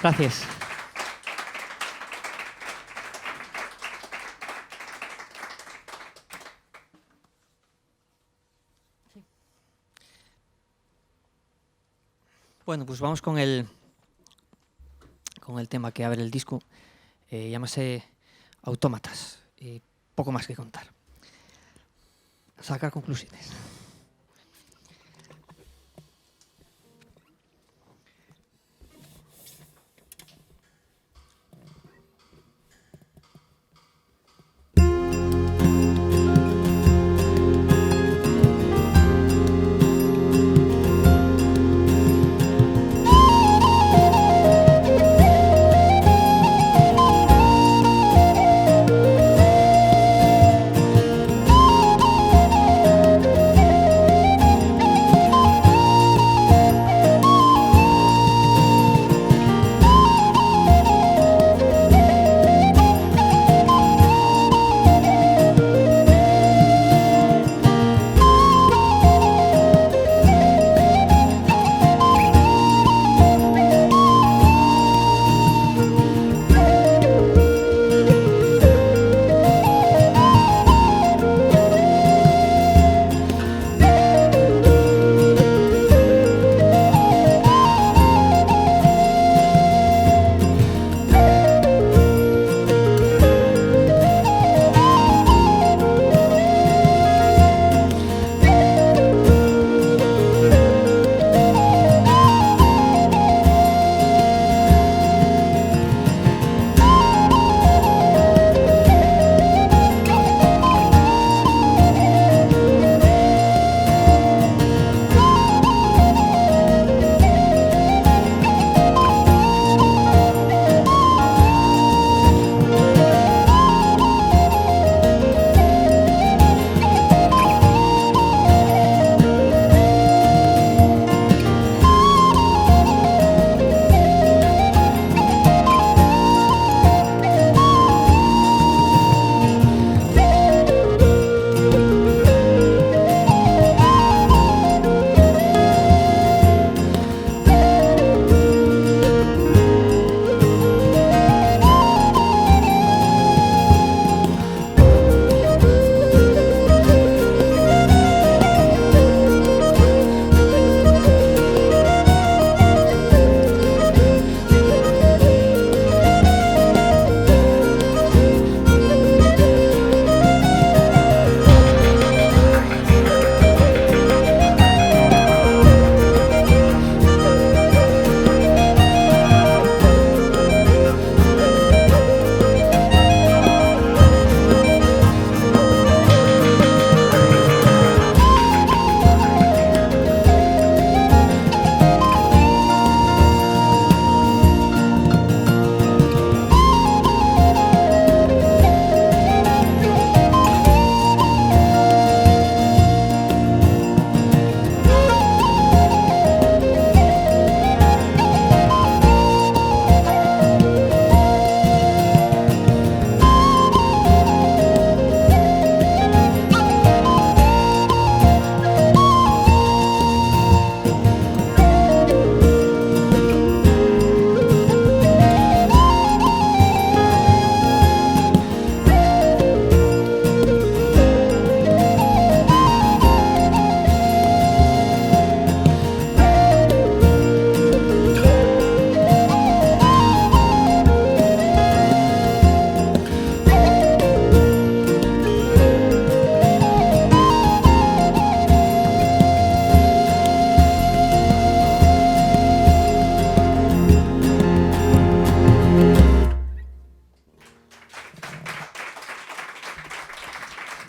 Gracias. Bueno, pues vamos con el tema que abre el disco. Llámase Autómatas. Poco más que contar. Sacar conclusiones.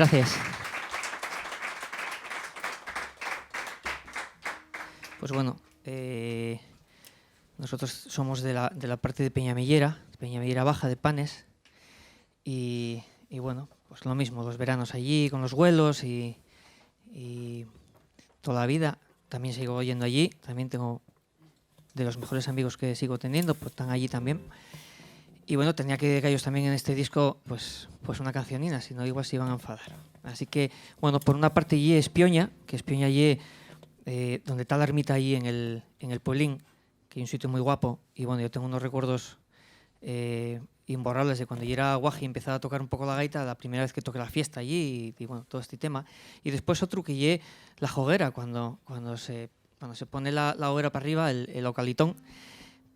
Gracias. Pues bueno, nosotros somos de la parte de Peñamellera Baja, de Panes, y bueno, pues lo mismo, los veranos allí con los vuelos y toda la vida. También sigo yendo allí, también tengo de los mejores amigos que sigo teniendo, pues están allí también. Y bueno, tenía que dedicar ellos también en este disco pues una cancionina, si no igual se iban a enfadar. Así que, bueno, por una parte allí es Pioña, que es Pioña allí, donde está la ermita allí en el pueblín, que hay un sitio muy guapo. Y bueno, yo tengo unos recuerdos imborrables de cuando yo era guaji y empezaba a tocar un poco la gaita, la primera vez que toqué la fiesta allí y bueno, todo este tema. Y después otro que llevé la joguera, cuando se pone la hoguera para arriba, el localitón,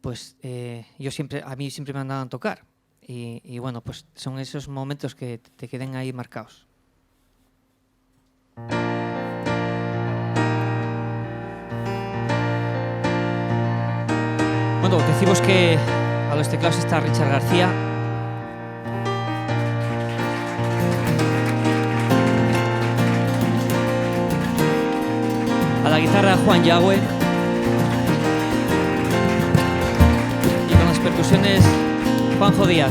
pues a mí siempre me andaban a tocar. Y bueno, pues son esos momentos que te queden ahí marcados. Bueno, decimos que a los teclados está Richard García. A la guitarra Juan Yagüe. Y con las percusiones Juanjo Díaz.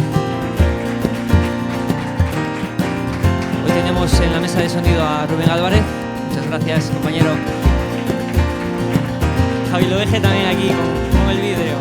Hoy tenemos en la mesa de sonido a Rubén Álvarez. Muchas gracias, compañero. Javi lo deje también aquí con el vídeo.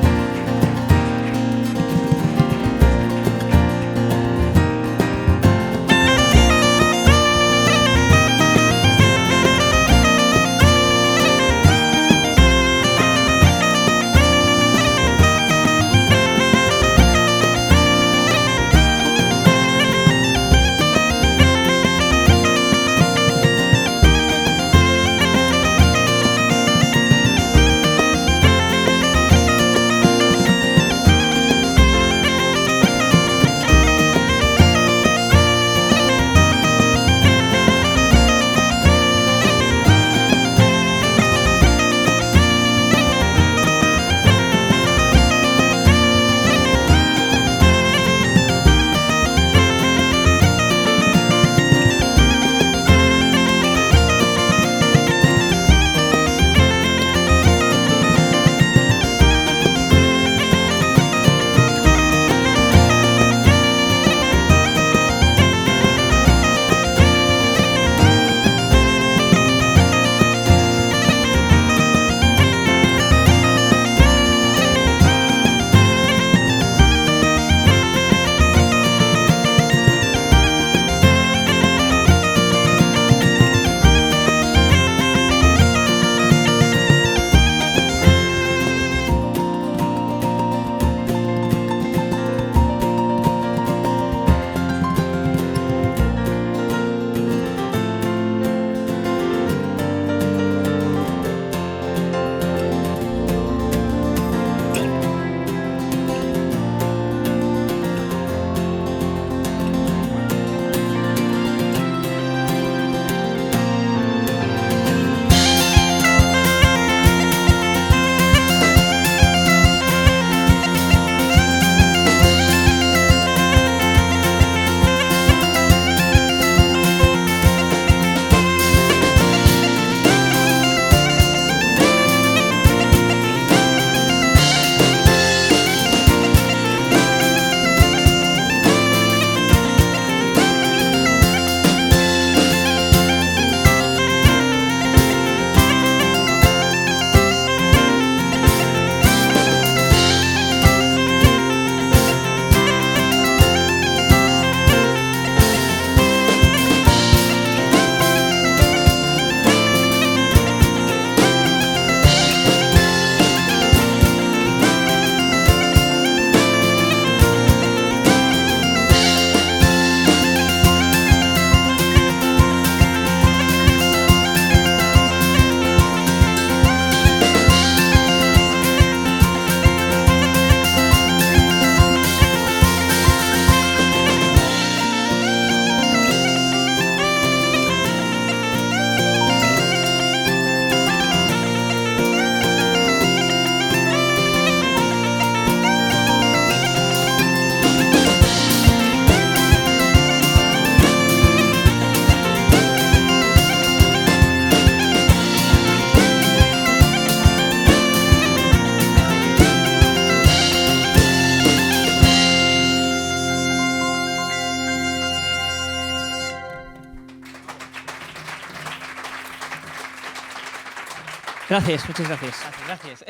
Gracias, muchas gracias. Gracias.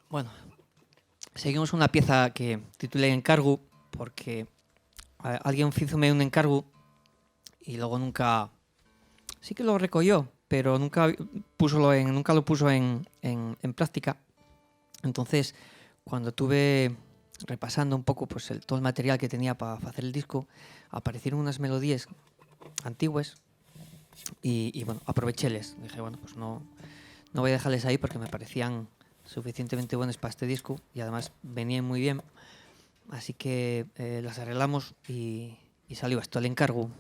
Bueno, seguimos una pieza que titulé Encargo, porque alguien hízome un encargo y luego nunca... Sí que lo recogió, pero nunca lo puso en práctica. Entonces, cuando estuve repasando un poco pues, todo el material que tenía para hacer el disco, aparecieron unas melodías antiguas y bueno, aprovechéles. Dije, bueno, pues no voy a dejarles ahí porque me parecían suficientemente buenas para este disco y además venían muy bien. Así que las arreglamos y salió esto, el encargo.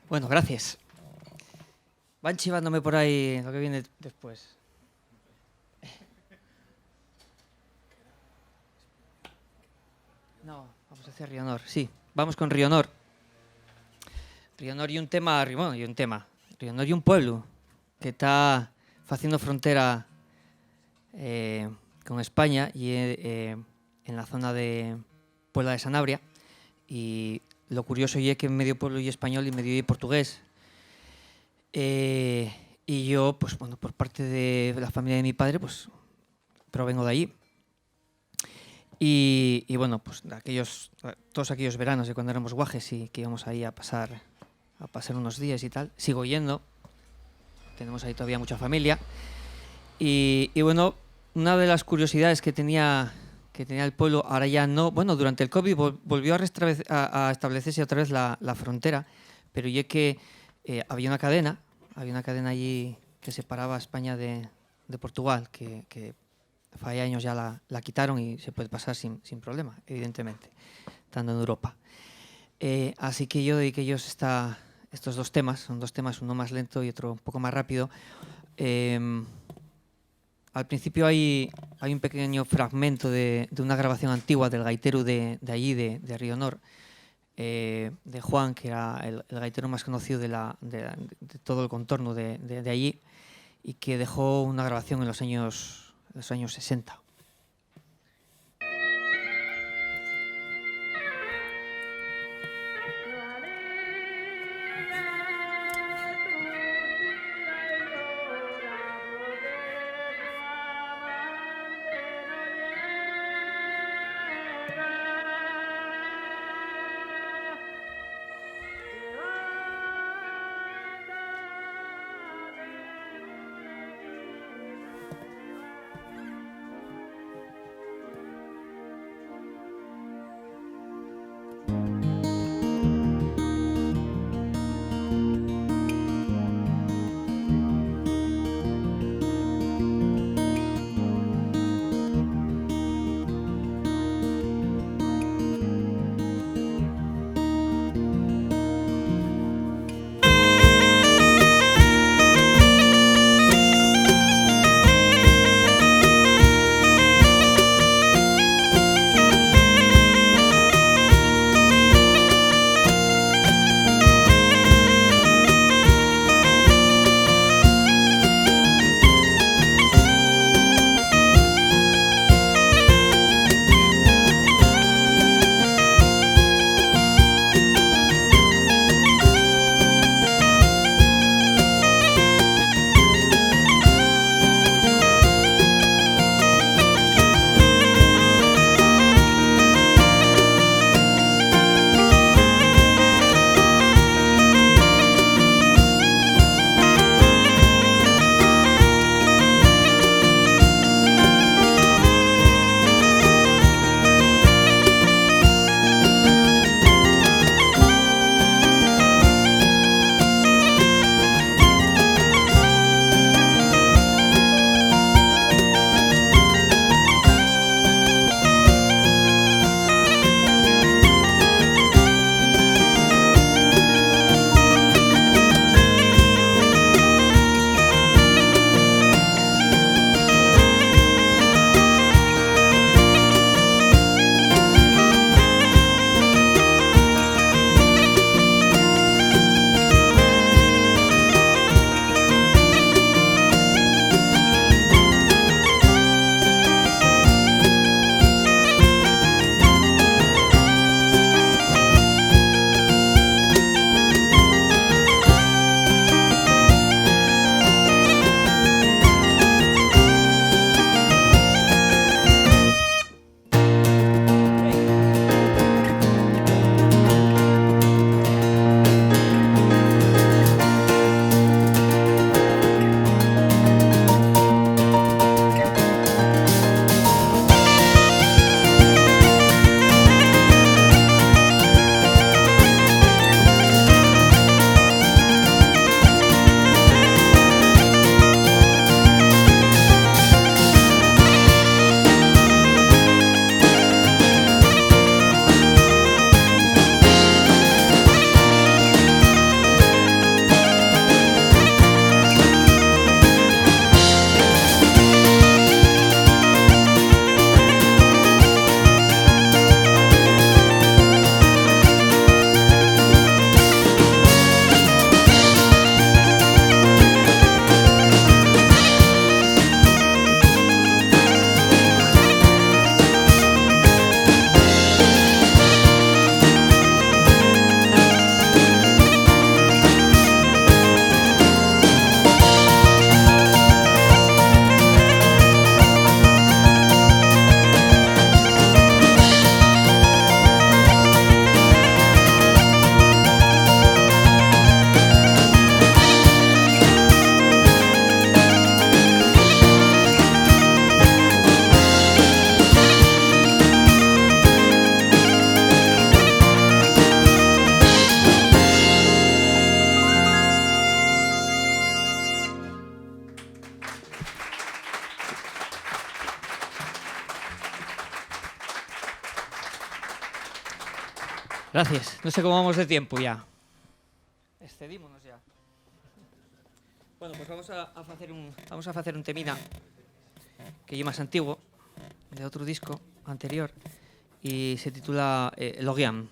Bueno, gracias. Van chivándome por ahí lo que viene después. No, vamos a hacer Rionor. Sí, vamos con Rionor. Rionor y un tema, bueno, Rionor y un pueblo que está haciendo frontera con España y en la zona de Puebla de Sanabria. Y lo curioso es que medio pueblo y español y medio y portugués. Y yo, pues bueno, por parte de la familia de mi padre, pues provengo de allí. Y bueno, pues de todos aquellos veranos de cuando éramos guajes y que íbamos ahí a pasar unos días y tal, sigo yendo. Tenemos ahí todavía mucha familia. Y bueno, una de las curiosidades que tenía el pueblo, ahora ya no, bueno, durante el COVID volvió a establecerse otra vez la frontera, pero ya que había una cadena allí que separaba a España de Portugal, que hace años ya la quitaron y se puede pasar sin problema, evidentemente, estando en Europa. Así que yo dediqué ellos estos dos temas, son dos temas, uno más lento y otro un poco más rápido. Al principio hay un pequeño fragmento de una grabación antigua del gaitero de allí, de Río Nor, de Juan, que era el gaitero más conocido de todo el contorno de allí, y que dejó una grabación en los años 60. Gracias. No sé cómo vamos de tiempo ya. excedímonos ya. Bueno, pues vamos a facer un temina que é máis antigo, de outro disco anterior, e se titula Logiam.